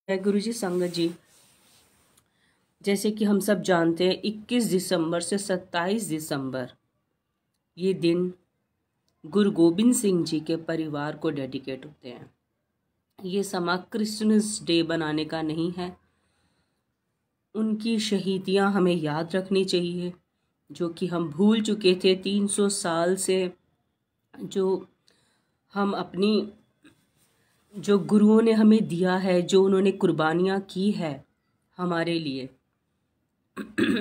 है गुरुजी संगत जी। जैसे कि हम सब जानते हैं 21 दिसंबर से 27 दिसंबर ये दिन गुरु गोबिंद सिंह जी के परिवार को डेडिकेट होते हैं। ये समा क्रिसमस डे बनाने का नहीं है, उनकी शहीदियाँ हमें याद रखनी चाहिए जो कि हम भूल चुके थे 300 साल से। जो हम अपनी जो गुरुओं ने हमें दिया है, जो उन्होंने कुर्बानियाँ की है हमारे लिए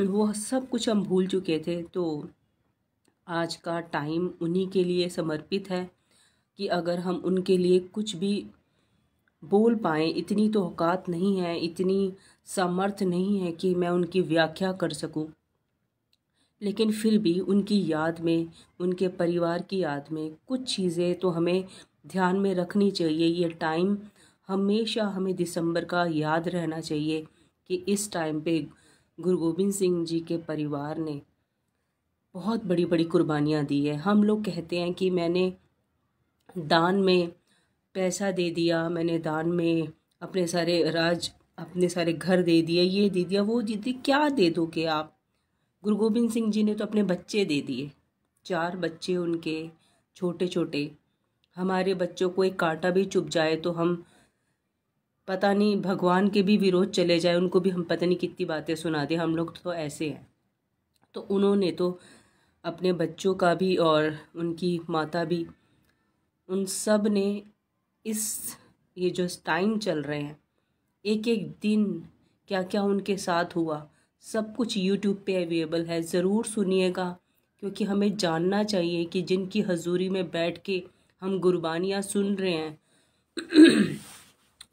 वो सब कुछ हम भूल चुके थे। तो आज का टाइम उन्हीं के लिए समर्पित है कि अगर हम उनके लिए कुछ भी बोल पाएँ, इतनी तो औकात नहीं है, इतनी सामर्थ्य नहीं है कि मैं उनकी व्याख्या कर सकूं, लेकिन फिर भी उनकी याद में, उनके परिवार की याद में कुछ चीज़ें तो हमें ध्यान में रखनी चाहिए। ये टाइम हमेशा हमें दिसंबर का याद रहना चाहिए कि इस टाइम पे गुरु गोबिंद सिंह जी के परिवार ने बहुत बड़ी बड़ी कुर्बानियाँ दी है। हम लोग कहते हैं कि मैंने दान में पैसा दे दिया, मैंने दान में अपने सारे घर दे दिए, ये दे दिया, वो दे दिया। क्या दे दोगे आप? गुरु गोबिंद सिंह जी ने तो अपने बच्चे दे दिए, 4 बच्चे उनके छोटे छोटे। हमारे बच्चों को एक कांटा भी चुभ जाए तो हम पता नहीं भगवान के भी विरोध चले जाए, उनको भी हम पता नहीं कितनी बातें सुना दें। हम लोग तो ऐसे हैं। तो उन्होंने तो अपने बच्चों का भी और उनकी माता भी, उन सब ने इस ये जो टाइम चल रहे हैं, एक एक दिन क्या क्या उनके साथ हुआ, सब कुछ यूट्यूब पे अवेलेबल है। ज़रूर सुनिएगा, क्योंकि हमें जानना चाहिए कि जिनकी हजूरी में बैठ के हम गुरबानियाँ सुन रहे हैं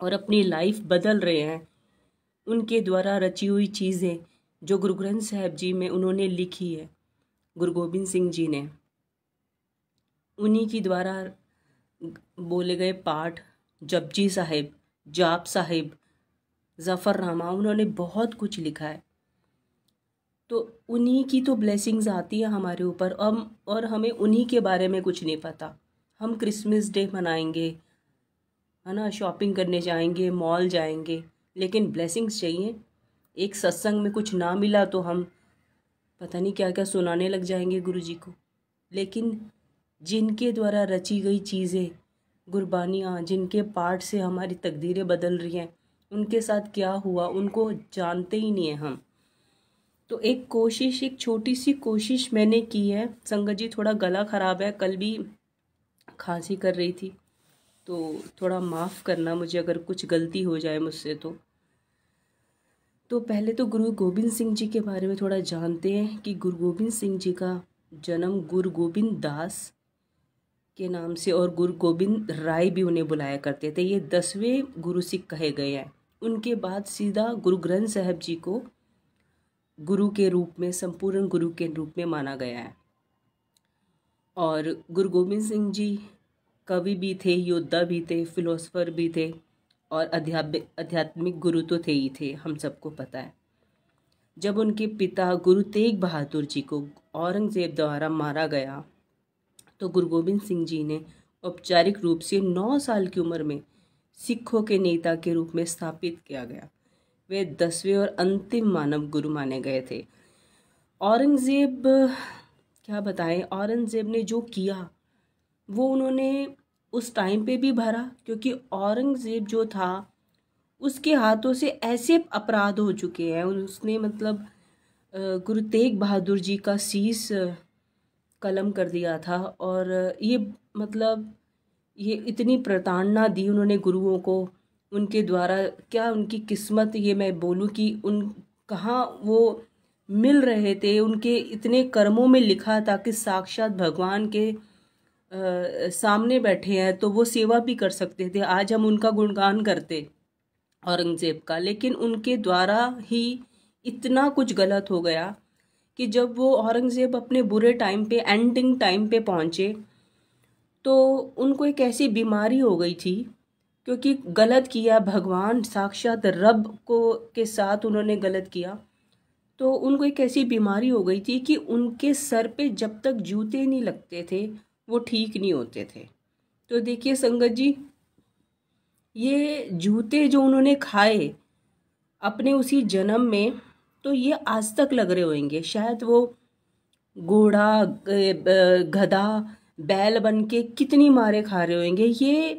और अपनी लाइफ बदल रहे हैं, उनके द्वारा रची हुई चीज़ें जो गुरु ग्रंथ साहिब जी में उन्होंने लिखी है, गुरु गोबिंद सिंह जी ने, उन्हीं की द्वारा बोले गए पाठ, जपजी साहिब, जाप साहिब, ज़फ़रनामा, उन्होंने बहुत कुछ लिखा है। तो उन्हीं की तो ब्लेसिंग्स आती है हमारे ऊपर, और हमें उन्हीं के बारे में कुछ नहीं पता। हम क्रिसमस डे मनाएंगे, है ना, शॉपिंग करने जाएंगे, मॉल जाएंगे, लेकिन ब्लेसिंग्स चाहिए। एक सत्संग में कुछ ना मिला तो हम पता नहीं क्या क्या सुनाने लग जाएंगे गुरु जी को। लेकिन जिनके द्वारा रची गई चीज़ें, गुरबानियाँ, जिनके पाठ से हमारी तकदीरें बदल रही हैं, उनके साथ क्या हुआ उनको जानते ही नहीं है हम। तो एक कोशिश, एक छोटी सी कोशिश मैंने की है। संगत जी थोड़ा गला ख़राब है, कल भी खांसी कर रही थी, तो थोड़ा माफ़ करना मुझे अगर कुछ गलती हो जाए मुझसे। तो पहले तो गुरु गोबिंद सिंह जी के बारे में थोड़ा जानते हैं कि गुरु गोबिंद सिंह जी का जन्म गुरु गोबिंद दास के नाम से, और गुरु गोबिंद राय भी उन्हें बुलाया करते थे। ये 10वें गुरु सिख कहे गए हैं। उनके बाद सीधा गुरु ग्रंथ साहिब जी को गुरु के रूप में, संपूर्ण गुरु के रूप में माना गया है। और गुरु गोबिंद सिंह जी कवि भी थे, योद्धा भी थे, फिलोसफर भी थे, और आध्यात्मिक गुरु तो थे ही थे, हम सबको पता है। जब उनके पिता गुरु तेग बहादुर जी को औरंगज़ेब द्वारा मारा गया, तो गुरु गोबिंद सिंह जी ने औपचारिक रूप से 9 साल की उम्र में सिखों के नेता के रूप में स्थापित किया गया। वे 10वें और अंतिम मानव गुरु माने गए थे। औरंगज़ेब, क्या बताएं, औरंगज़ेब ने जो किया वो उन्होंने उस टाइम पे भी भरा, क्योंकि औरंगज़ेब जो था उसके हाथों से ऐसे अपराध हो चुके हैं। उसने मतलब गुरु तेग बहादुर जी का शीश कलम कर दिया था, और ये मतलब ये इतनी प्रताड़ना दी उन्होंने गुरुओं को। उनके द्वारा क्या उनकी किस्मत, ये मैं बोलूँ कि उन कहाँ वो मिल रहे थे, उनके इतने कर्मों में लिखा था कि साक्षात भगवान के सामने बैठे हैं तो वो सेवा भी कर सकते थे। आज हम उनका गुणगान करते औरंगज़ेब का, लेकिन उनके द्वारा ही इतना कुछ गलत हो गया कि जब वो औरंगज़ेब अपने बुरे टाइम पे, एंडिंग टाइम पे पहुँचे, तो उनको एक ऐसी बीमारी हो गई थी, क्योंकि गलत किया, भगवान साक्षात रब को के साथ उन्होंने गलत किया। तो उनको एक ऐसी बीमारी हो गई थी कि उनके सर पे जब तक जूते नहीं लगते थे वो ठीक नहीं होते थे। तो देखिए संगत जी, ये जूते जो उन्होंने खाए अपने उसी जन्म में, तो ये आज तक लग रहे होंगे। शायद वो घोड़ा, गधा, बैल बन के कितनी मारे खा रहे होंगे। ये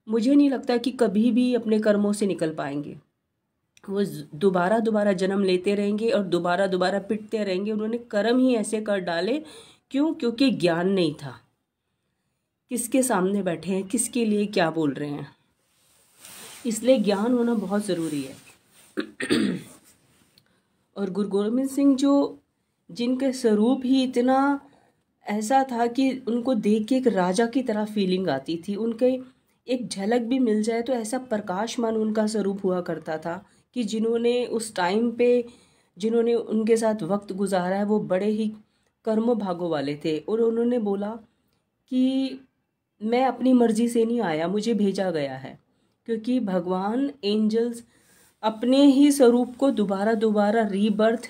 मुझे नहीं लगता कि कभी भी अपने कर्मों से निकल पाएंगे। वो दोबारा दोबारा जन्म लेते रहेंगे और दोबारा दोबारा पिटते रहेंगे। उन्होंने कर्म ही ऐसे कर डाले। क्यों? क्योंकि ज्ञान नहीं था। किसके सामने बैठे हैं, किसके लिए क्या बोल रहे हैं, इसलिए ज्ञान होना बहुत ज़रूरी है। और गुरु गोबिंद सिंह जो, जिनके स्वरूप ही इतना ऐसा था कि उनको देख के एक राजा की तरह फीलिंग आती थी। उनके एक झलक भी मिल जाए तो ऐसा प्रकाशमान उनका स्वरूप हुआ करता था कि जिन्होंने उस टाइम पे, जिन्होंने उनके साथ वक्त गुजारा है, वो बड़े ही कर्म भागों वाले थे। और उन्होंने बोला कि मैं अपनी मर्जी से नहीं आया, मुझे भेजा गया है। क्योंकि भगवान, एंजल्स अपने ही स्वरूप को दोबारा दोबारा रीबर्थ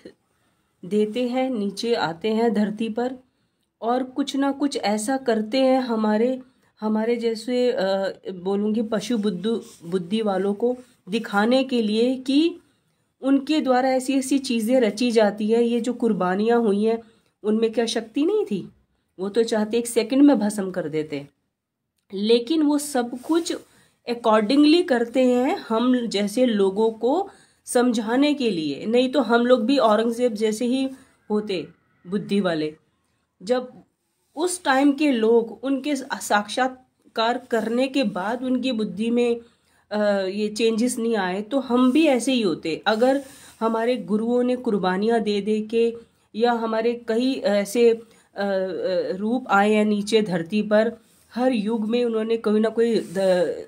देते हैं, नीचे आते हैं धरती पर और कुछ ना कुछ ऐसा करते हैं हमारे जैसे बोलूँगी पशु बुद्धि वालों को दिखाने के लिए कि उनके द्वारा ऐसी ऐसी चीज़ें रची जाती है। ये जो कुर्बानियाँ हुई हैं उनमें क्या शक्ति नहीं थी? वो तो चाहते एक सेकंड में भस्म कर देते, लेकिन वो सब कुछ अकॉर्डिंगली करते हैं हम जैसे लोगों को समझाने के लिए। नहीं तो हम लोग भी औरंगजेब जैसे ही होते, बुद्धि वाले। जब उस टाइम के लोग उनके साक्षात्कार करने के बाद उनकी बुद्धि में ये चेंजेस नहीं आए, तो हम भी ऐसे ही होते। अगर हमारे गुरुओं ने कुर्बानियाँ दे दे के, या हमारे कई ऐसे रूप आए हैं नीचे धरती पर, हर युग में उन्होंने कोई ना कोई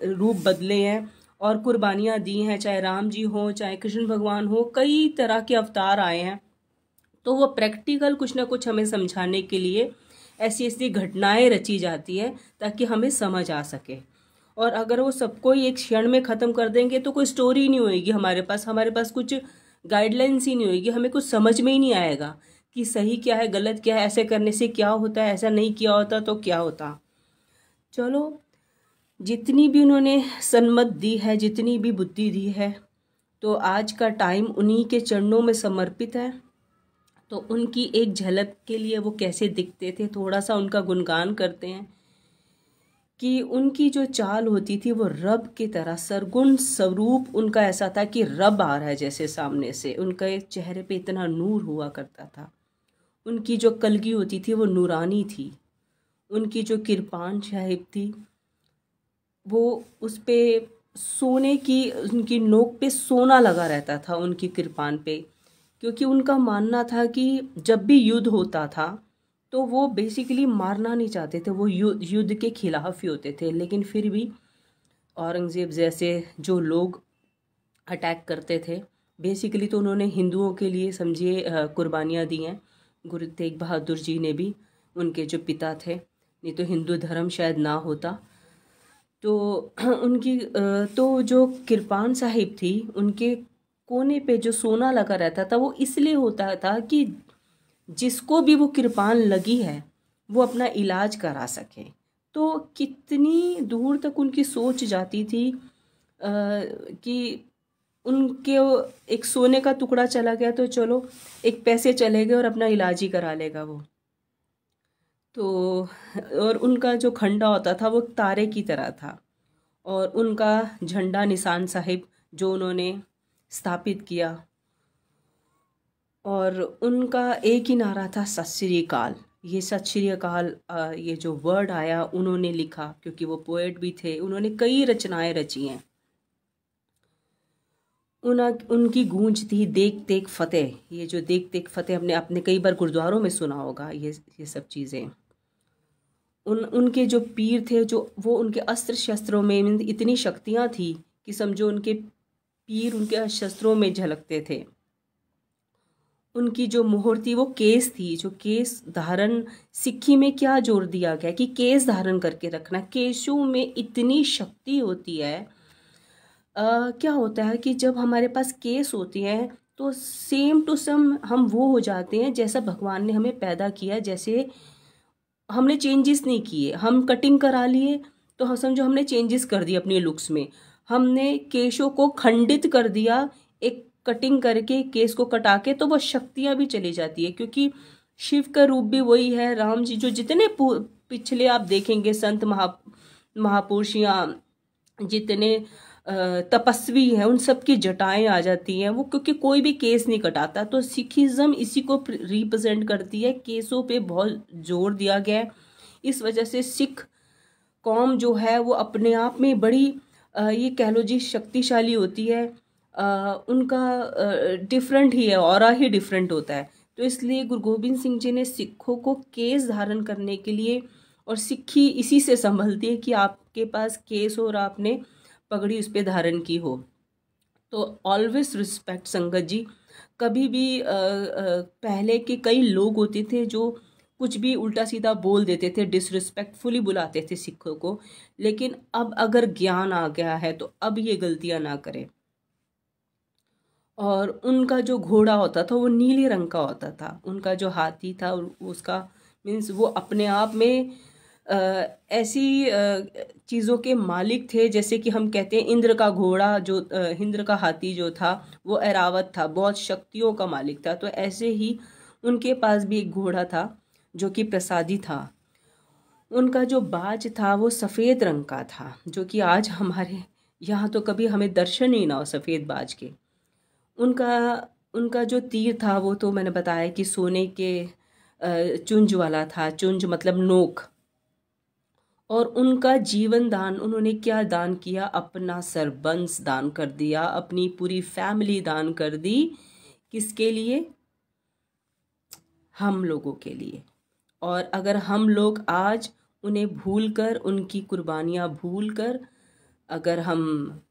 रूप बदले हैं और कुर्बानियाँ दी हैं, चाहे राम जी हो, चाहे कृष्ण भगवान हो, कई तरह के अवतार आए हैं। तो वो प्रैक्टिकल कुछ ना कुछ हमें समझाने के लिए ऐसी ऐसी घटनाएं रची जाती है ताकि हमें समझ आ सके। और अगर वो सबको ही एक क्षण में ख़त्म कर देंगे तो कोई स्टोरी नहीं होएगी हमारे पास कुछ गाइडलाइंस ही नहीं होएगी। हमें कुछ समझ में ही नहीं आएगा कि सही क्या है, गलत क्या है, ऐसे करने से क्या होता है, ऐसा नहीं किया होता तो क्या होता। चलो, जितनी भी उन्होंने सन्मत दी है, जितनी भी बुद्धि दी है, तो आज का टाइम उन्हीं के चरणों में समर्पित है। तो उनकी एक झलक के लिए वो कैसे दिखते थे, थोड़ा सा उनका गुणगान करते हैं कि उनकी जो चाल होती थी वो रब की तरह, सरगुण स्वरूप उनका ऐसा था कि रब आ रहा है जैसे सामने से। उनके चेहरे पे इतना नूर हुआ करता था। उनकी जो कलगी होती थी वो नूरानी थी। उनकी जो किरपान साहिब थी वो उस पे सोने की, उनकी नोक पे सोना लगा रहता था उनकी किरपान पे। क्योंकि उनका मानना था कि जब भी युद्ध होता था तो वो बेसिकली मारना नहीं चाहते थे, वो युद्ध के खिलाफ ही होते थे। लेकिन फिर भी औरंगज़ेब जैसे जो लोग अटैक करते थे, बेसिकली तो उन्होंने हिंदुओं के लिए समझिए कुर्बानियाँ दी हैं। गुरु तेग बहादुर जी ने भी, उनके जो पिता थे, नहीं तो हिंदू धर्म शायद ना होता। तो उनकी तो जो किरपान साहिब थी, उनके कोने पे जो सोना लगा रहता था वो इसलिए होता था कि जिसको भी वो किरपान लगी है वो अपना इलाज करा सके। तो कितनी दूर तक उनकी सोच जाती थी कि उनके एक सोने का टुकड़ा चला गया तो चलो एक पैसे चले गए और अपना इलाज ही करा लेगा वो। तो और उनका जो खंडा होता था वो तारे की तरह था। और उनका झंडा निशान साहिब जो उन्होंने स्थापित किया, और उनका एक ही नारा था, सत श्री अकाल। ये सत श्री अकाल, ये जो वर्ड आया उन्होंने लिखा, क्योंकि वो पोएट भी थे, उन्होंने कई रचनाएं रची हैं। उनकी गूंज थी देख देख फतेह। ये जो देख देख फतेह आपने कई बार गुरुद्वारों में सुना होगा। ये सब चीज़ें उनके जो पीर थे, जो वो उनके अस्त्र शस्त्रों में इतनी शक्तियाँ थी कि समझो उनके पीर उनके शस्त्रों में झलकते थे। उनकी जो मोहर थी वो केस थी, जो केस धारण, सिक्खी में क्या जोर दिया गया कि केस धारण करके रखना। केशों में इतनी शक्ति होती है। क्या होता है कि जब हमारे पास केस होती हैं तो सेम टू सेम हम वो हो जाते हैं जैसा भगवान ने हमें पैदा किया। जैसे हमने चेंजेस नहीं किए, हम कटिंग करा लिए तो हम समझो हमने चेंजेस कर दिए अपने लुक्स में। हमने केशों को खंडित कर दिया, एक कटिंग करके केस को कटा के, तो वह शक्तियाँ भी चली जाती है, क्योंकि शिव का रूप भी वही है, राम जी जो जितने पिछले आप देखेंगे संत महापुरुष या जितने तपस्वी हैं उन सब की जटाएं आ जाती हैं वो, क्योंकि कोई भी केस नहीं कटाता। तो सिखिज्म इसी को रिप्रेजेंट करती है, केसों पे बहुत जोर दिया गया है। इस वजह से सिख कौम जो है वो अपने आप में बड़ी ये कह लो जी शक्तिशाली होती है। उनका डिफरेंट ही है, ऑरा ही डिफरेंट होता है। तो इसलिए गुरु गोबिंद सिंह जी ने सिखों को केस धारण करने के लिए, और सिक्खी इसी से संभलती है कि आपके पास केस हो और आपने पगड़ी उस पर धारण की हो। तो ऑलवेज रिस्पेक्ट संगत जी। कभी भी पहले के कई लोग होते थे जो कुछ भी उल्टा सीधा बोल देते थे, डिसरिस्पेक्टफुली बुलाते थे सिखों को, लेकिन अब अगर ज्ञान आ गया है तो अब ये गलतियां ना करें। और उनका जो घोड़ा होता था वो नीले रंग का होता था, उनका जो हाथी था उसका मीन्स वो अपने आप में ऐसी चीज़ों के मालिक थे, जैसे कि हम कहते हैं इंद्र का घोड़ा जो इंद्र का हाथी जो था वो ऐरावत था, बहुत शक्तियों का मालिक था। तो ऐसे ही उनके पास भी एक घोड़ा था जो कि प्रसादी था। उनका जो बाज था वो सफ़ेद रंग का था, जो कि आज हमारे यहाँ तो कभी हमें दर्शन ही ना हो सफ़ेद बाज के। उनका जो तीर था वो तो मैंने बताया कि सोने के चुंज वाला था, चुंज मतलब नोक। और उनका जीवन दान उन्होंने क्या दान किया, अपना सरबंस दान कर दिया, अपनी पूरी फैमिली दान कर दी। किसके लिए? हम लोगों के लिए। और अगर हम लोग आज उन्हें भूलकर, उनकी कुर्बानियाँ भूलकर अगर हम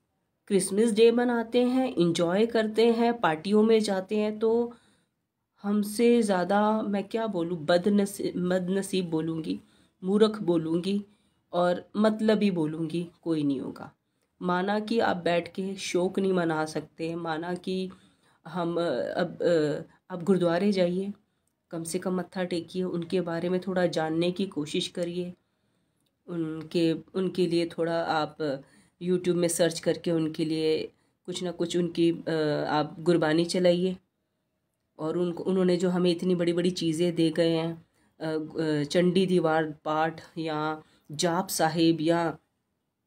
क्रिसमस डे मनाते हैं, इंजॉय करते हैं, पार्टियों में जाते हैं, तो हमसे ज़्यादा मैं क्या बोलूँ, बदनसीब बोलूँगी, मूर्ख बोलूँगी और मतलबी बोलूँगी, कोई नहीं होगा। माना कि आप बैठ के शोक नहीं मना सकते, माना कि हम अब गुरुद्वारे जाइए, कम से कम मत्था टेकिए, उनके बारे में थोड़ा जानने की कोशिश करिए, उनके लिए थोड़ा आप यूट्यूब में सर्च करके उनके लिए कुछ ना कुछ उनकी आप गुरबानी चलाइए। और उन्होंने जो हमें इतनी बड़ी बड़ी चीज़ें दे गए हैं, चंडी दीवार पाठ या जाप साहिब या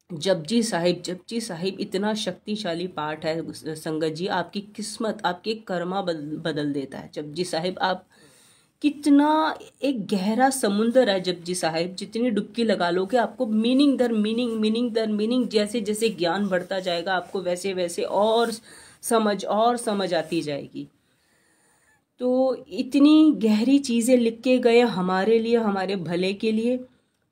जपजी साहिब इतना शक्तिशाली पाठ है संगत जी, आपकी किस्मत, आपके कर्मा बदल देता है। जपजी साहिब आप कितना एक गहरा समुंदर है जपजी साहिब, जितनी डुबकी लगा लोगे आपको मीनिंग दर मीनिंग जैसे जैसे ज्ञान बढ़ता जाएगा आपको वैसे वैसे और समझ आती जाएगी। तो इतनी गहरी चीज़ें लिख के गए हमारे लिए, हमारे भले के लिए।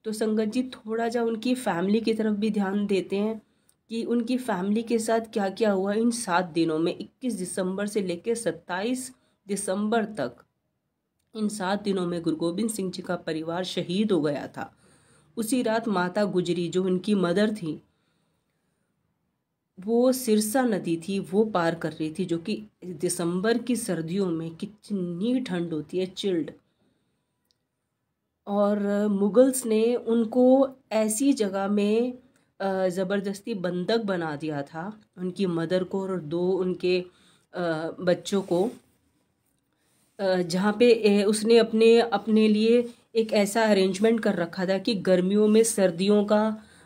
तो संगत जी थोड़ा जा उनकी फैमिली की तरफ भी ध्यान देते हैं कि उनकी फैमिली के साथ क्या क्या हुआ इन 7 दिनों में, 21 दिसंबर से लेकर 27 दिसंबर तक। इन 7 दिनों में गुरु गोबिंद सिंह जी का परिवार शहीद हो गया था। उसी रात माता गुजरी जो उनकी मदर थी, वो सिरसा नदी थी वो पार कर रही थी, जो कि दिसंबर की सर्दियों में कितनी ठंड होती है, चिल्ड। और मुगल्स ने उनको ऐसी जगह में ज़बरदस्ती बंधक बना दिया था, उनकी मदर को और 2 उनके बच्चों को, जहाँ पे उसने अपने लिए एक ऐसा अरेंजमेंट कर रखा था कि गर्मियों में सर्दियों का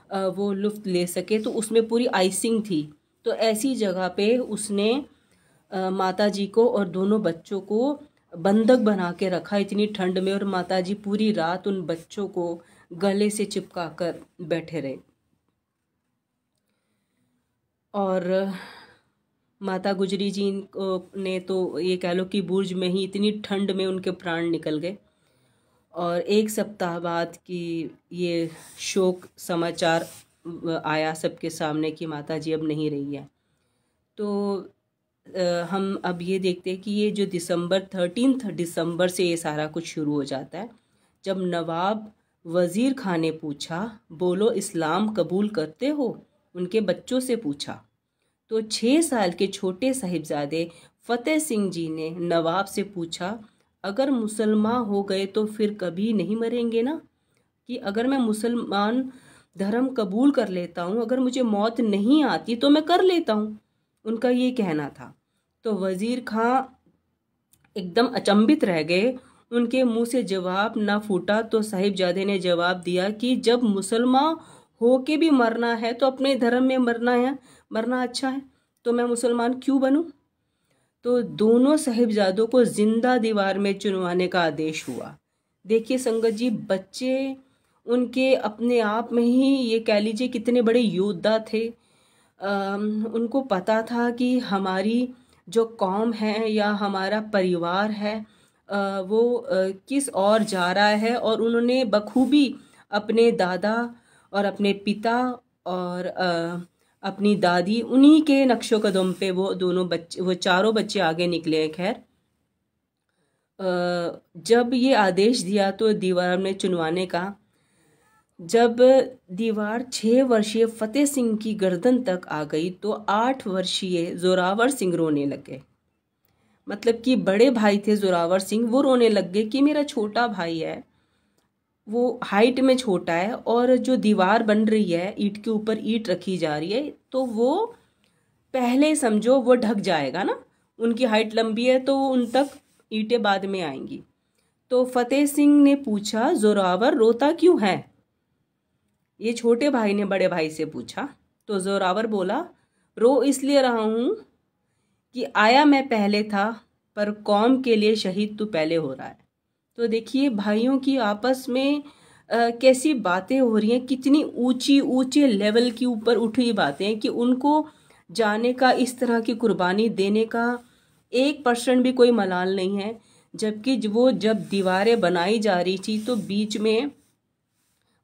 वो लुत्फ़ ले सके, तो उसमें पूरी आइसिंग थी। तो ऐसी जगह पे उसने माता जी को और दोनों बच्चों को बंधक बना के रखा इतनी ठंड में, और माता जी पूरी रात उन बच्चों को गले से चिपका कर बैठे रहे। और माता गुजरी जी ने तो ये कह लो कि बुर्ज में ही इतनी ठंड में उनके प्राण निकल गए। और 1 सप्ताह बाद कि ये शोक समाचार आया सबके सामने कि माता जी अब नहीं रही है। तो हम अब ये देखते हैं कि ये जो 13 दिसंबर से ये सारा कुछ शुरू हो जाता है, जब नवाब वज़ीर खान ने पूछा, बोलो इस्लाम कबूल करते हो, उनके बच्चों से पूछा। तो 6 साल के छोटे साहिबजादे फतेह सिंह जी ने नवाब से पूछा, अगर मुसलमान हो गए तो फिर कभी नहीं मरेंगे ना, कि अगर मैं मुसलमान धर्म कबूल कर लेता हूँ, अगर मुझे मौत नहीं आती तो मैं कर लेता हूँ, उनका ये कहना था। तो वज़ीर खां एकदम अचंभित रह गए, उनके मुंह से जवाब ना फूटा। तो साहिबजादे ने जवाब दिया कि जब मुसलमान हो के भी मरना है तो अपने धर्म में मरना है, मरना अच्छा है, तो मैं मुसलमान क्यों बनूं। तो दोनों साहिबजादों को जिंदा दीवार में चुनवाने का आदेश हुआ। देखिए संगत जी, बच्चे उनके अपने आप में ही ये कह लीजिए कितने बड़े योद्धा थे। उनको पता था कि हमारी जो कौम है या हमारा परिवार है वो किस ओर जा रहा है, और उन्होंने बखूबी अपने दादा और अपने पिता और अपनी दादी, उन्हीं के नक्शो कदम पे वो दोनों बच्चे, वो चारों बच्चे आगे निकले। खैर जब ये आदेश दिया तो दीवार में चुनवाने का, जब दीवार 6 वर्षीय फतेह सिंह की गर्दन तक आ गई तो 8 वर्षीय जोरावर सिंह रोने लगे। मतलब कि बड़े भाई थे जोरावर सिंह, वो रोने लग गए कि मेरा छोटा भाई है, वो हाइट में छोटा है, और जो दीवार बन रही है, ईंट के ऊपर ईंट रखी जा रही है, तो वो पहले समझो वो ढक जाएगा ना, उनकी हाइट लंबी है तो उन तक ईंटें बाद में आएंगी। तो फतेह सिंह ने पूछा, जोरावर रोता क्यों है? ये छोटे भाई ने बड़े भाई से पूछा। तो जोरावर बोला, रो इसलिए रहा हूँ कि आया मैं पहले था, पर कौम के लिए शहीद तू पहले हो रहा है। तो देखिए भाइयों की आपस में कैसी बातें हो रही हैं, कितनी ऊंची ऊंचे लेवल की ऊपर उठी बातें कि उनको जाने का, इस तरह की कुर्बानी देने का 1% भी कोई मलाल नहीं है। जबकि वो जब दीवारें बनाई जा रही थी तो बीच में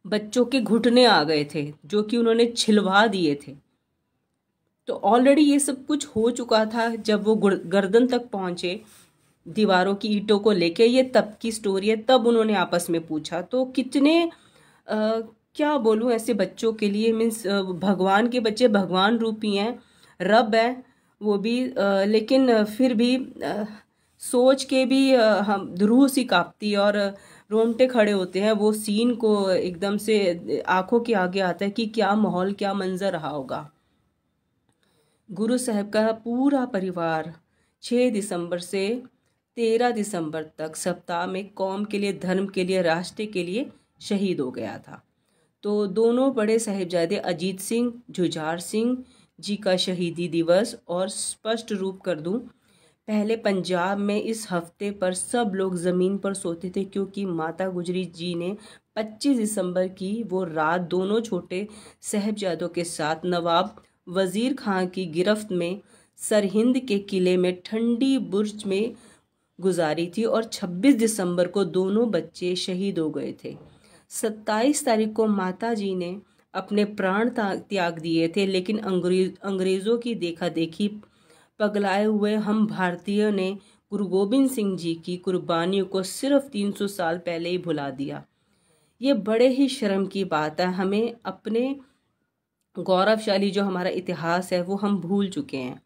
बच्चों के घुटने आ गए थे जो कि उन्होंने छिलवा दिए थे। तो ऑलरेडी ये सब कुछ हो चुका था। जब वो गर्दन तक पहुंचे दीवारों की ईंटों को लेके, ये तब की स्टोरी है, तब उन्होंने आपस में पूछा। तो कितने क्या बोलूं ऐसे बच्चों के लिए, मीन्स भगवान के बच्चे भगवान रूपी हैं, रब है वो भी, लेकिन फिर भी सोच के भी हम रूह सी कांपती और रोंगटे खड़े होते हैं। वो सीन को एकदम से आंखों के आगे आता है कि क्या माहौल, क्या मंजर रहा होगा। गुरु साहब का पूरा परिवार 6 दिसंबर से 13 दिसंबर तक सप्ताह में कौम के लिए, धर्म के लिए, राष्ट्र के लिए शहीद हो गया था। तो दोनों बड़े साहिबजादे अजीत सिंह, जुझार सिंह जी का शहीदी दिवस, और स्पष्ट रूप कर दूं, पहले पंजाब में इस हफ्ते पर सब लोग ज़मीन पर सोते थे, क्योंकि माता गुजरी जी ने 25 दिसंबर की वो रात दोनों छोटे साहिबजादों के साथ नवाब वज़ीर खां की गिरफ्त में सरहिंद के किले में ठंडी बुर्ज में गुजारी थी, और 26 दिसंबर को दोनों बच्चे शहीद हो गए थे। 27 तारीख को माता जी ने अपने प्राण त्याग दिए थे, लेकिन अंग्रेज़ों की देखा देखी पगलाए हुए हम भारतीयों ने गुरु गोबिंद सिंह जी की कुर्बानियों को सिर्फ 300 साल पहले ही भुला दिया। ये बड़े ही शर्म की बात है। हमें अपने गौरवशाली जो हमारा इतिहास है वो हम भूल चुके हैं,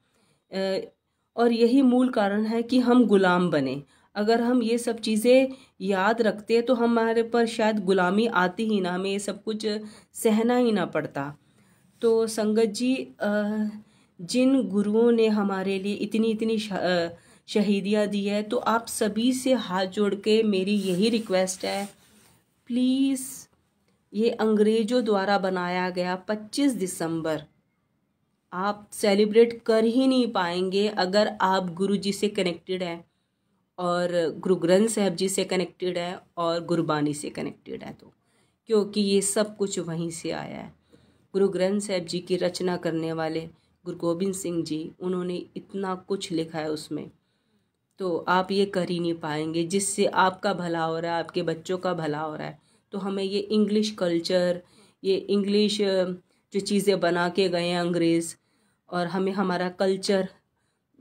और यही मूल कारण है कि हम गुलाम बने। अगर हम ये सब चीज़ें याद रखते तो हमारे पर शायद गुलामी आती ही ना, हमें ये सब कुछ सहना ही ना पड़ता। तो संगत जी, जिन गुरुओं ने हमारे लिए इतनी इतनी शहीदियाँ दी है, तो आप सभी से हाथ जोड़ के मेरी यही रिक्वेस्ट है, प्लीज़ ये अंग्रेज़ों द्वारा बनाया गया 25 दिसंबर आप सेलिब्रेट कर ही नहीं पाएंगे अगर आप गुरु जी से कनेक्टेड हैं, और गुरु ग्रंथ साहब जी से कनेक्टेड है, और गुरबानी से कनेक्टेड है। तो क्योंकि ये सब कुछ वहीं से आया है। गुरु ग्रंथ साहब जी की रचना करने वाले गुरु गोबिंद सिंह जी, उन्होंने इतना कुछ लिखा है उसमें, तो आप ये कर ही नहीं पाएंगे जिससे आपका भला हो रहा है, आपके बच्चों का भला हो रहा है। तो हमें ये इंग्लिश कल्चर, ये इंग्लिश जो चीज़ें बना के गए हैं अंग्रेज़, और हमें हमारा कल्चर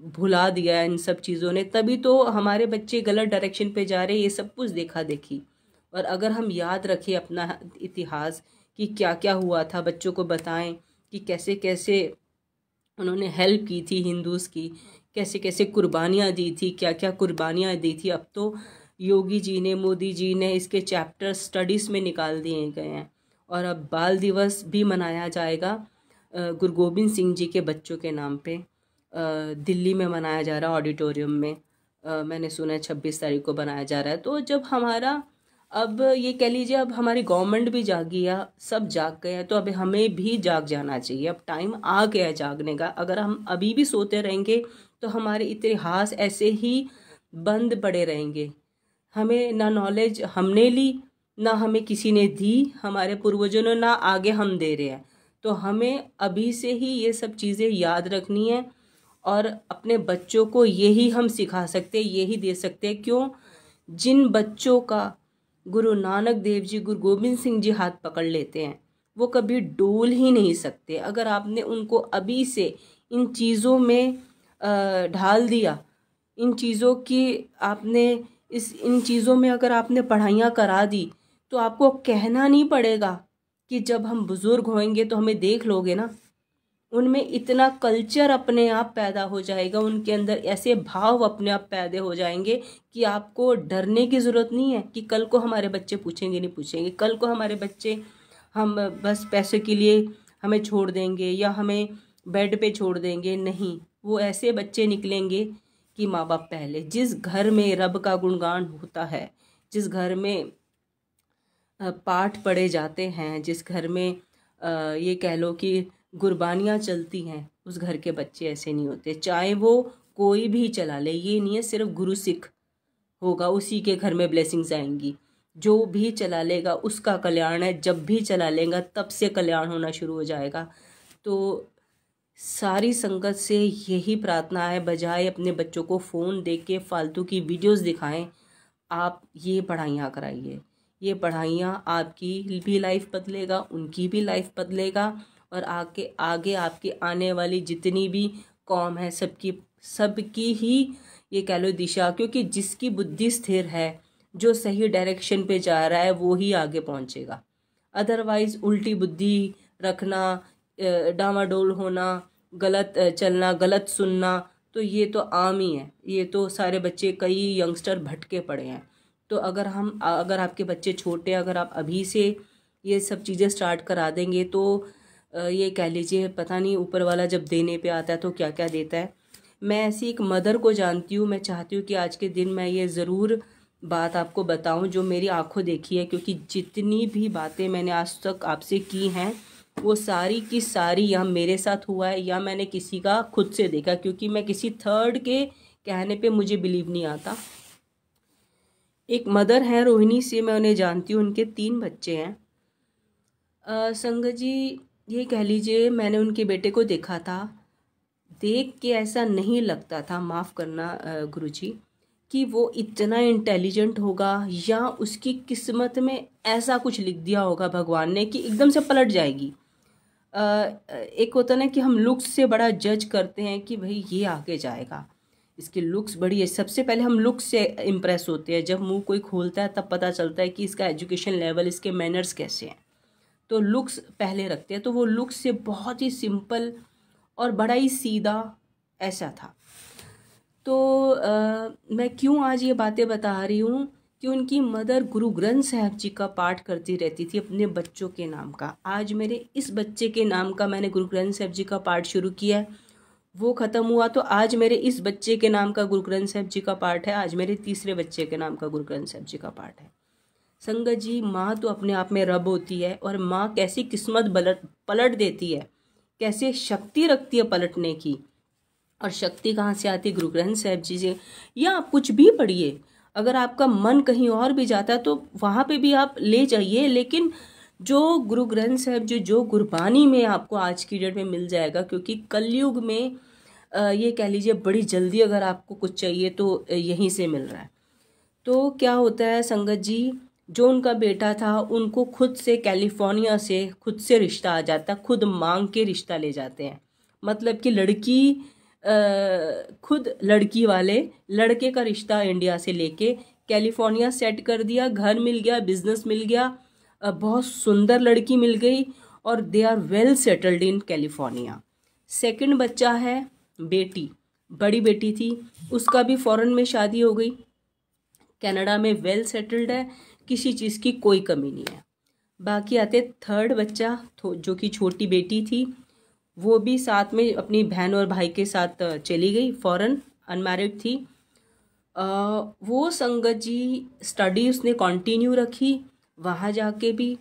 भुला दिया है इन सब चीज़ों ने, तभी तो हमारे बच्चे गलत डायरेक्शन पे जा रहे हैं। ये सब कुछ देखा देखी, और अगर हम याद रखें अपना इतिहास कि क्या क्या हुआ था, बच्चों को बताएं कि कैसे कैसे उन्होंने हेल्प की थी हिंदूज़ की, कैसे कैसे कुर्बानियाँ दी थी, क्या क्या कुर्बानियाँ दी थी। अब तो योगी जी ने, मोदी जी ने इसके चैप्टर स्टडीज़ में निकाल दिए गए हैं, और अब बाल दिवस भी मनाया जाएगा गुरु गोबिंद सिंह जी के बच्चों के नाम पे। दिल्ली में मनाया जा रहा है ऑडिटोरियम में। मैंने सुना है 26 तारीख को बनाया जा रहा है। तो जब हमारा, अब ये कह लीजिए, अब हमारी गवर्नमेंट भी जागी है, सब जाग गए हैं, तो अब हमें भी जाग जाना चाहिए। अब टाइम आ गया है जागने का। अगर हम अभी भी सोते रहेंगे तो हमारे इतिहास ऐसे ही बंद पड़े रहेंगे। हमें ना नॉलेज हमने ली, ना हमें किसी ने दी, हमारे पूर्वजों ने, ना आगे हम दे रहे हैं। तो हमें अभी से ही ये सब चीज़ें याद रखनी है और अपने बच्चों को यही हम सिखा सकते हैं, यही दे सकते हैं। क्यों? जिन बच्चों का गुरु नानक देव जी, गुरु गोबिंद सिंह जी हाथ पकड़ लेते हैं, वो कभी डोल ही नहीं सकते। अगर आपने उनको अभी से इन चीज़ों में ढाल दिया, इन चीज़ों की आपने इन चीज़ों में अगर आपने पढ़ाइयाँ करा दी, तो आपको कहना नहीं पड़ेगा कि जब हम बुज़ुर्ग होंगे तो हमें देख लोगे ना। उनमें इतना कल्चर अपने आप पैदा हो जाएगा, उनके अंदर ऐसे भाव अपने आप पैदा हो जाएंगे कि आपको डरने की ज़रूरत नहीं है कि कल को हमारे बच्चे पूछेंगे, नहीं पूछेंगे, कल को हमारे बच्चे हम बस पैसे के लिए हमें छोड़ देंगे या हमें बेड पे छोड़ देंगे। नहीं, वो ऐसे बच्चे निकलेंगे कि माँ बाप पहले। जिस घर में रब का गुणगान होता है, जिस घर में पाठ पढ़े जाते हैं, जिस घर में ये कह लो कि गुरबानियाँ चलती हैं, उस घर के बच्चे ऐसे नहीं होते। चाहे वो कोई भी चला ले, ये नहीं है सिर्फ गुरु सिख होगा उसी के घर में ब्लेसिंग्स आएंगी। जो भी चला लेगा उसका कल्याण है। जब भी चला लेगा तब से कल्याण होना शुरू हो जाएगा। तो सारी संगत से यही प्रार्थना है, बजाय अपने बच्चों को फ़ोन देख के फालतू की वीडियोस दिखाएं, आप ये पढ़ाइयाँ कराइए। ये पढ़ाइयाँ आपकी भी लाइफ बदलेगा, उनकी भी लाइफ बदलेगा और आगे आपकी आने वाली जितनी भी कौम है, सबकी ही ये कह लो दिशा। क्योंकि जिसकी बुद्धि स्थिर है, जो सही डायरेक्शन पे जा रहा है, वो ही आगे पहुंचेगा। अदरवाइज उल्टी बुद्धि रखना, डामाडोल होना, गलत चलना, गलत सुनना, तो ये तो आम ही है। ये तो सारे बच्चे, कई यंगस्टर भटके पड़े हैं। तो अगर आपके बच्चे छोटे, अगर आप अभी से ये सब चीज़ें स्टार्ट करा देंगे, तो ये कह लीजिए, पता नहीं ऊपर वाला जब देने पे आता है तो क्या क्या देता है। मैं ऐसी एक मदर को जानती हूँ। मैं चाहती हूँ कि आज के दिन मैं ये ज़रूर बात आपको बताऊँ जो मेरी आंखों देखी है। क्योंकि जितनी भी बातें मैंने आज तक आपसे की हैं, वो सारी की सारी या मेरे साथ हुआ है या मैंने किसी का खुद से देखा। क्योंकि मैं किसी थर्ड के कहने पे मुझे बिलीव नहीं आता। एक मदर है रोहिणी से, मैं उन्हें जानती हूँ। उनके 3 बच्चे हैं। संगत जी, ये कह लीजिए, मैंने उनके बेटे को देखा था। देख के ऐसा नहीं लगता था, माफ़ करना गुरुजी, कि वो इतना इंटेलिजेंट होगा या उसकी किस्मत में ऐसा कुछ लिख दिया होगा भगवान ने कि एकदम से पलट जाएगी। एक होता ना कि हम लुक्स से बड़ा जज करते हैं कि भाई ये आगे जाएगा, इसकी लुक्स बड़ी है। सबसे पहले हम लुक्स से इम्प्रेस होते हैं। जब मुंह कोई खोलता है तब पता चलता है कि इसका एजुकेशन लेवल, इसके मैनर्स कैसे हैं। तो लुक्स पहले रखते हैं। तो वो लुक्स से बहुत ही सिंपल और बड़ा ही सीधा ऐसा था। तो मैं क्यों आज ये बातें बता रही हूँ कि उनकी मदर गुरु ग्रंथ साहब जी का पाठ करती रहती थी अपने बच्चों के नाम का। आज मेरे इस बच्चे के नाम का मैंने गुरु ग्रंथ साहब जी का पाठ शुरू किया है, वो ख़त्म हुआ। तो आज मेरे इस बच्चे के नाम का गुरु ग्रंथ साहब जी का पाठ है। आज मेरे तीसरे बच्चे के नाम का गुरु ग्रंथ साहब जी का पाठ है। संगत जी, माँ तो अपने आप में रब होती है और माँ कैसी किस्मत पलट देती है, कैसे शक्ति रखती है पलटने की। और शक्ति कहाँ से आती है? गुरु ग्रंथ साहब जी से। या आप कुछ भी पढ़िए, अगर आपका मन कहीं और भी जाता है तो वहाँ पे भी आप ले जाइए, लेकिन जो गुरु ग्रंथ साहब जी, जो गुरबानी में आपको आज की डेट में मिल जाएगा। क्योंकि कलयुग में ये कह लीजिए बड़ी जल्दी अगर आपको कुछ चाहिए तो यहीं से मिल रहा है। तो क्या होता है संगत जी, जो उनका बेटा था, उनको खुद से कैलिफोर्निया से खुद से रिश्ता आ जाता, खुद मांग के रिश्ता ले जाते हैं। मतलब कि लड़की खुद लड़की वाले लड़के का रिश्ता इंडिया से लेके कैलिफोर्निया सेट कर दिया। घर मिल गया, बिजनेस मिल गया, बहुत सुंदर लड़की मिल गई और they are well settled in California. Second बच्चा है बेटी, बड़ी बेटी थी, उसका भी फॉरेन में शादी हो गई, कनाडा में वेल सेटल्ड है, किसी चीज़ की कोई कमी नहीं है। बाकी आते थर्ड बच्चा जो कि छोटी बेटी थी, वो भी साथ में अपनी बहन और भाई के साथ चली गई फॉरेन, अनमैरिड थी। वो संगत जी स्टडी उसने कंटिन्यू रखी, वहाँ जाके भी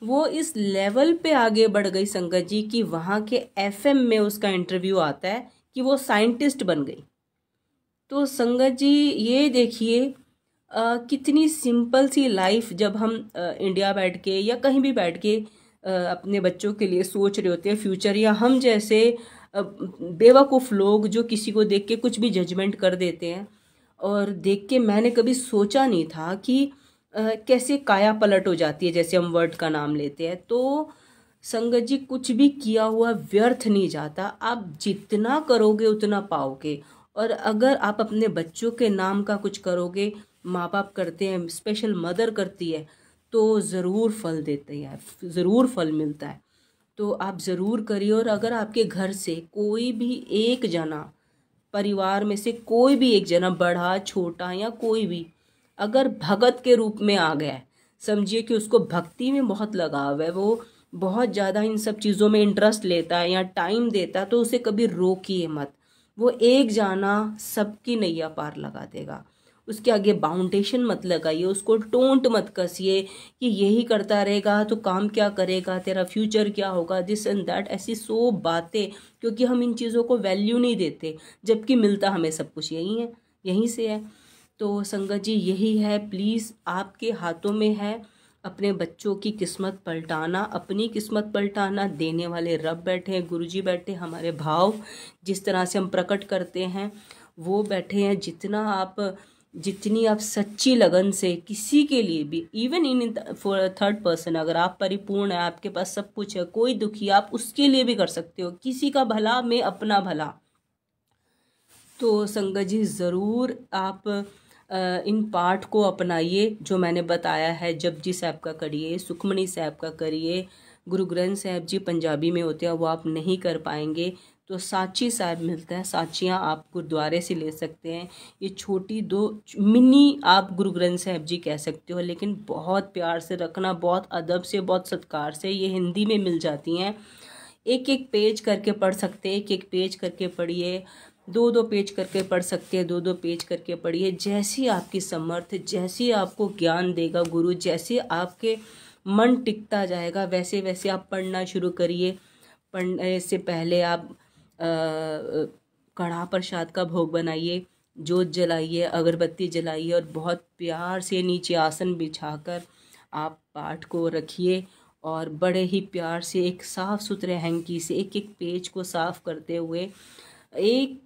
वो इस लेवल पे आगे बढ़ गई संगत जी कि वहाँ के एफएम में उसका इंटरव्यू आता है कि वो साइंटिस्ट बन गई। तो संगत जी ये देखिए कितनी सिंपल सी लाइफ, जब हम इंडिया बैठ के या कहीं भी बैठ के अपने बच्चों के लिए सोच रहे होते हैं फ्यूचर, या हम जैसे बेवकूफ़ लोग जो किसी को देख के कुछ भी जजमेंट कर देते हैं, और देख के मैंने कभी सोचा नहीं था कि कैसे काया पलट हो जाती है जैसे हम वर्ड का नाम लेते हैं। तो संगत जी कुछ भी किया हुआ व्यर्थ नहीं जाता, आप जितना करोगे उतना पाओगे। और अगर आप अपने बच्चों के नाम का कुछ करोगे, माँ बाप करते हैं, स्पेशल मदर करती है, तो ज़रूर फल देते हैं, ज़रूर फल मिलता है। तो आप ज़रूर करिए। और अगर आपके घर से कोई भी एक जना, परिवार में से कोई भी एक जना, बड़ा छोटा या कोई भी, अगर भगत के रूप में आ गया है, समझिए कि उसको भक्ति में बहुत लगाव है, वो बहुत ज़्यादा इन सब चीज़ों में इंटरेस्ट लेता है या टाइम देता है, तो उसे कभी रोकिए मत। वो एक जाना सबकी नैया पार लगा देगा। उसके आगे बाउंडेशन मत लगाइए, उसको टोंट मत कसिए कि यही करता रहेगा तो काम क्या करेगा, तेरा फ्यूचर क्या होगा, दिस एंड दैट, ऐसी सो बातें। क्योंकि हम इन चीज़ों को वैल्यू नहीं देते, जबकि मिलता हमें सब कुछ यही है, यहीं से है। तो संगत जी यही है, प्लीज़ आपके हाथों में है अपने बच्चों की किस्मत पलटाना, अपनी किस्मत पलटाना। देने वाले रब बैठे हैं, गुरुजी बैठे, हमारे भाव जिस तरह से हम प्रकट करते हैं वो बैठे हैं। जितनी आप सच्ची लगन से किसी के लिए भी, even in for third person, अगर आप परिपूर्ण है, आपके पास सब कुछ है, कोई दुखी, आप उसके लिए भी कर सकते हो, किसी का भला में अपना भला। तो संगत जी ज़रूर आप इन पाठ को अपनाइए जो मैंने बताया है। जपजी साहब का करिए, सुखमनी साहब का करिए, गुरु ग्रंथ साहब जी पंजाबी में होते हैं, वो आप नहीं कर पाएंगे तो साची साहब मिलता है, साचियाँ आप गुरुद्वारे से ले सकते हैं। ये छोटी दो मिनी आप गुरु ग्रंथ साहब जी कह सकते हो, लेकिन बहुत प्यार से रखना, बहुत अदब से, बहुत सत्कार से। ये हिंदी में मिल जाती हैं, एक एक पेज करके पढ़ सकते हैं, एक एक पेज करके पढ़िए, दो दो पेज करके पढ़ सकते हैं, दो दो पेज करके पढ़िए। जैसी आपकी समर्थ, जैसी आपको ज्ञान देगा गुरु, जैसे आपके मन टिकता जाएगा, वैसे वैसे आप पढ़ना शुरू करिए। पढ़ने से पहले आप कढ़ा प्रसाद का भोग बनाइए, जोत जलाइए, अगरबत्ती जलाइए, और बहुत प्यार से नीचे आसन बिछाकर आप पाठ को रखिए। और बड़े ही प्यार से एक साफ़ सुथरे हैंकी से एक एक पेज को साफ़ करते हुए, एक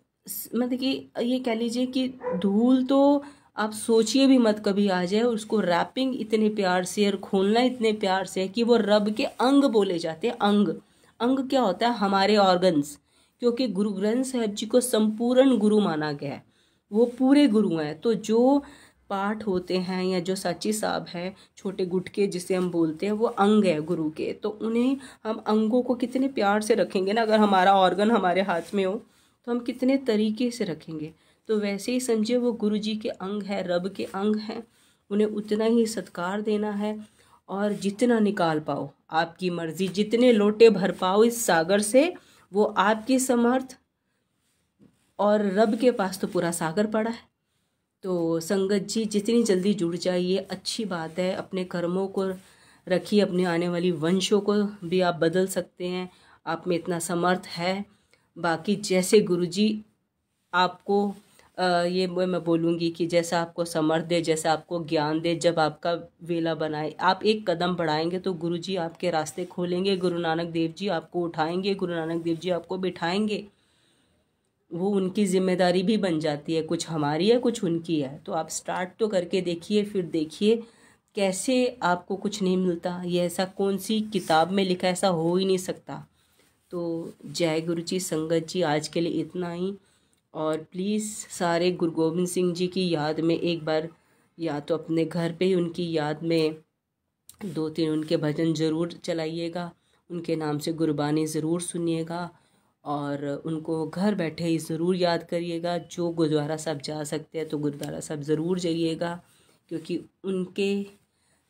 मतलब कि ये कह लीजिए कि धूल तो आप सोचिए भी मत कभी आ जाए। उसको रैपिंग इतने प्यार से और खोलना इतने प्यार से कि वो रब के अंग बोले जाते हैं। अंग, अंग क्या होता है? हमारे ऑर्गन्स। क्योंकि गुरु ग्रंथ साहब जी को संपूर्ण गुरु माना गया है, वो पूरे गुरु हैं। तो जो पाठ होते हैं या जो साची साहब है, छोटे गुटके जिसे हम बोलते हैं, वो अंग है गुरु के। तो उन्हें हम अंगों को कितने प्यार से रखेंगे ना, अगर हमारा ऑर्गन हमारे हाथ में हो तो हम कितने तरीके से रखेंगे। तो वैसे ही समझिए वो गुरु जी के अंग है, रब के अंग हैं, उन्हें उतना ही सत्कार देना है। और जितना निकाल पाओ, आपकी मर्जी, जितने लोटे भर पाओ इस सागर से, वो आपकी समर्थ, और रब के पास तो पूरा सागर पड़ा है। तो संगत जी जितनी जल्दी जुड़ जाइए अच्छी बात है। अपने कर्मों को रखिए, अपने आने वाली वंशों को भी आप बदल सकते हैं, आप में इतना समर्थ है। बाकी जैसे गुरुजी आपको ये मैं बोलूँगी कि जैसा आपको समर्थ दे, जैसा आपको ज्ञान दे, जब आपका वेला बनाए, आप एक कदम बढ़ाएंगे तो गुरुजी आपके रास्ते खोलेंगे, गुरु नानक देव जी आपको उठाएंगे, गुरु नानक देव जी आपको बिठाएंगे। वो उनकी जिम्मेदारी भी बन जाती है, कुछ हमारी है कुछ उनकी है। तो आप स्टार्ट तो करके देखिए, फिर देखिए कैसे आपको कुछ नहीं मिलता। ये ऐसा कौन सी किताब में लिखा, ऐसा हो ही नहीं सकता। तो जय गुरु जी। संगत जी आज के लिए इतना ही। और प्लीज़ सारे गुरु गोबिंद सिंह जी की याद में एक बार, या तो अपने घर पे ही उनकी याद में 2-3 उनके भजन ज़रूर चलाइएगा, उनके नाम से गुरबानी ज़रूर सुनिएगा, और उनको घर बैठे ही ज़रूर याद करिएगा। जो गुरुद्वारा साहब जा सकते हैं तो गुरुद्वारा साहब ज़रूर जाइएगा, क्योंकि उनके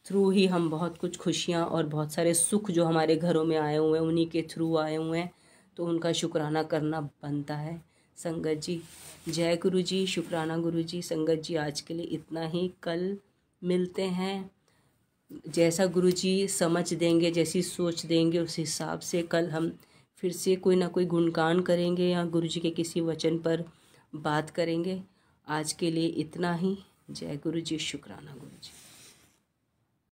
थ्रू ही हम बहुत कुछ खुशियाँ और बहुत सारे सुख जो हमारे घरों में आए हुए हैं उन्हीं के थ्रू आए हुए हैं, तो उनका शुक्राना करना बनता है। संगत जी, जय गुरु जी, शुक्राना गुरु जी। संगत जी, आज के लिए इतना ही, कल मिलते हैं। जैसा गुरु जी समझ देंगे, जैसी सोच देंगे, उस हिसाब से कल हम फिर से कोई ना कोई गुणगान करेंगे या गुरु जी के किसी वचन पर बात करेंगे। आज के लिए इतना ही। जय गुरु जी, शुक्राना गुरु जी।